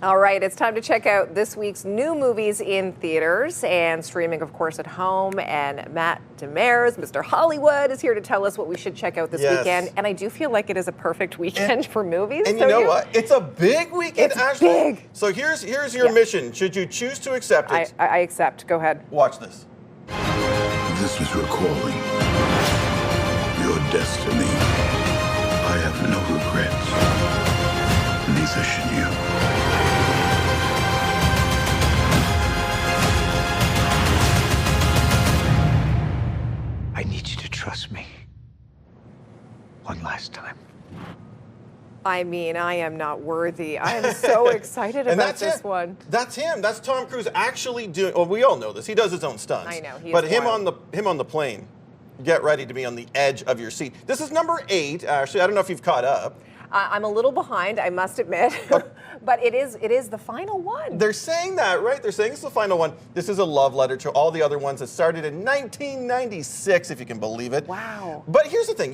All right, it's time to check out this week's new movies in theaters and streaming, of course, at home. And Matt Demers, Mr. Hollywood, is here to tell us what we should check out this weekend. And I do feel like it is a perfect weekend for movies. And you know what? It's a big weekend, It's big. So here's your mission. Should you choose to accept it? I accept. Go ahead. Watch this. This is your calling, your destiny. I have no regrets. Neither should you. I need you to trust me. One last time. I mean, I am not worthy. I am so excited about this one. That's him. That's Tom Cruise actually doing. Well, we all know this. He does his own stunts. I know. But him on the plane. Get ready to be on the edge of your seat. This is number 8. Actually, I don't know if you've caught up. I'm a little behind, I must admit, but it is the final one. They're saying that, right? They're saying it's the final one. This is a love letter to all the other ones that started in 1996, if you can believe it. Wow. But here's the thing: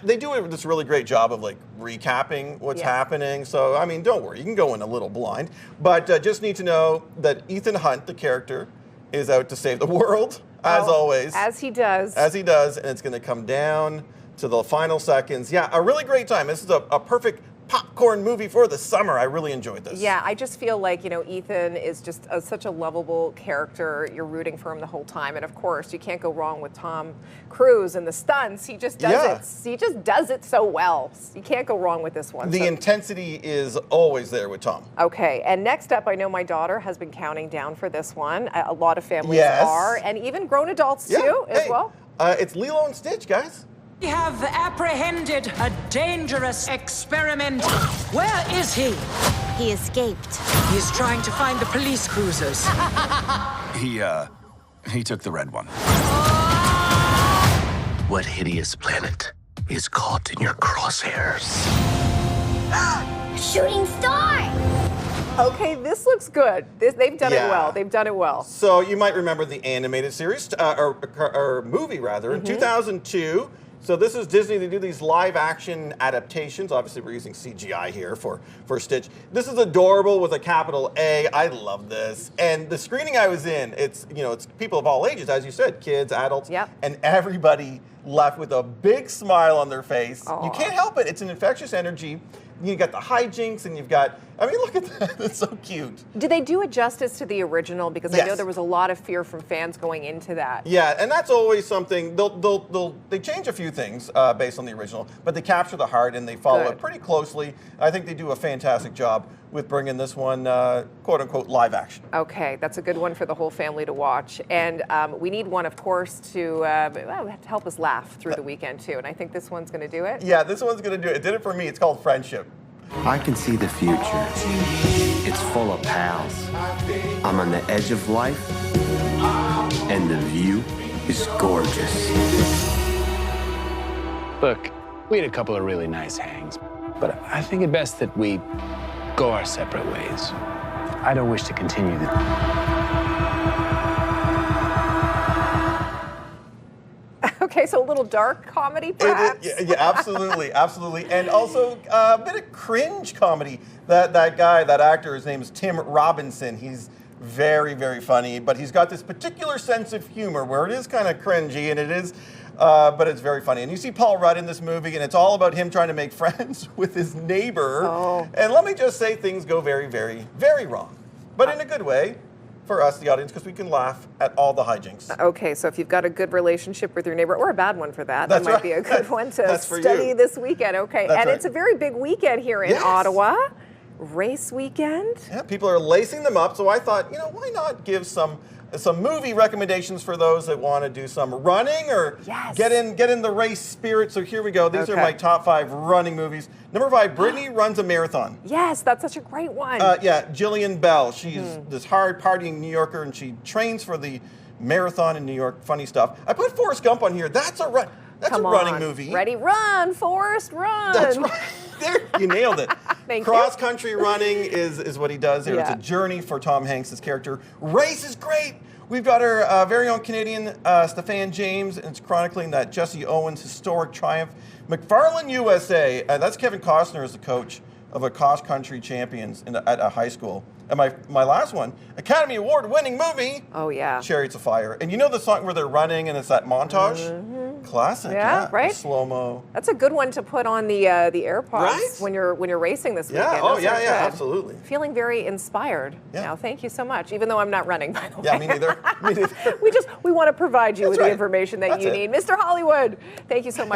they do this really great job of like recapping what's happening. So I mean, don't worry, you can go in a little blind, but just need to know that Ethan Hunt, the character, is out to save the world as always. As he does. As he does, and it's going to come down to the final seconds. Yeah, a really great time. This is a perfect popcorn movie for the summer. I really enjoyed this. Yeah, I just feel like, Ethan is just such a lovable character. You're rooting for him the whole time. And of course, you can't go wrong with Tom Cruise and the stunts. He just does it. He just does it so well. You can't go wrong with this one. The intensity is always there with Tom. Okay, and next up, I know my daughter has been counting down for this one. A lot of families are, and even grown adults too, as well. It's Lilo and Stitch, guys. We have apprehended a dangerous experiment. Where is he? He escaped. He's trying to find the police cruisers. He took the red one. What hideous planet is caught in your crosshairs? Shooting star! Okay, this looks good. They've done it well. They've done it well. So you might remember the animated series, or movie rather, in 2002. So this is Disney. They do these live-action adaptations. Obviously, we're using CGI here for Stitch. This is adorable with a capital A. I love this. And the screening I was in, it's people of all ages, as you said, kids, adults, and everybody left with a big smile on their face. Aww. You can't help it. It's an infectious energy. You got the hijinks, and you've got, look at that. It's so cute. Did they do it justice to the original? Because I know there was a lot of fear from fans going into that. Yeah, and that's always something. They change a few things based on the original, but they capture the heart and they follow it pretty closely. I think they do a fantastic job with bringing this one, quote unquote, live action. Okay, that's a good one for the whole family to watch. And we need one, of course, to help us laugh through the weekend too. And I think this one's going to do it. Yeah, this one's going to do it. It did it for me. It's called Friendship. I can see the future. It's full of pals. I'm on the edge of life, and the view is gorgeous. Look, we had a couple of really nice hangs, but I think it best that we go our separate ways. I don't wish to continue the... Okay, so a little dark comedy, perhaps? Yeah, absolutely, absolutely. And also a bit of cringe comedy. That guy, that actor, his name is Tim Robinson. He's very, very funny, but he's got this particular sense of humor where it is kind of cringy, and it is, but it's very funny. And you see Paul Rudd in this movie, and it's all about him trying to make friends with his neighbor. Oh. And let me just say, things go very, very, very wrong, but in a good way. For us, the audience, because we can laugh at all the hijinks. Okay, so if you've got a good relationship with your neighbor, or a bad one for that, that might be a good one to study this weekend. Okay, and it's a very big weekend here in Ottawa. Race weekend. Yeah, people are lacing them up, so I thought, why not give some movie recommendations for those that want to do some running or get in the race spirit. So here we go. These are my top 5 running movies. Number 5, Brittany runs a marathon. Yes, that's such a great one. Jillian Bell. She's this hard partying New Yorker, and she trains for the marathon in New York. Funny stuff. I put Forrest Gump on here. That's a run. That's a running movie. Ready, run, Forrest, run. That's right. There, you nailed it. Cross country running is what he does here. It's a journey for Tom Hanks' character. Race is great. We've got our very own Canadian Stephan James, and it's chronicling that Jesse Owens' historic triumph. McFarlane USA, that's Kevin Costner as the coach of a cross-country champions at a high school. And my last one, Academy Award-winning movie. Oh, yeah. Chariots of Fire. And you know the song where they're running and it's that montage? Classic. Yeah, right? Slow-mo. That's a good one to put on the AirPods Right? when you're racing this Yeah. weekend. Oh, Those yeah, are yeah, good. absolutely. Feeling very inspired Yeah. now. Thank you so much. Even though I'm not running, by the way. Yeah, me neither. Me neither. we want to provide you That's with right. the information that That's you it. need. Mr. Hollywood, thank you so much.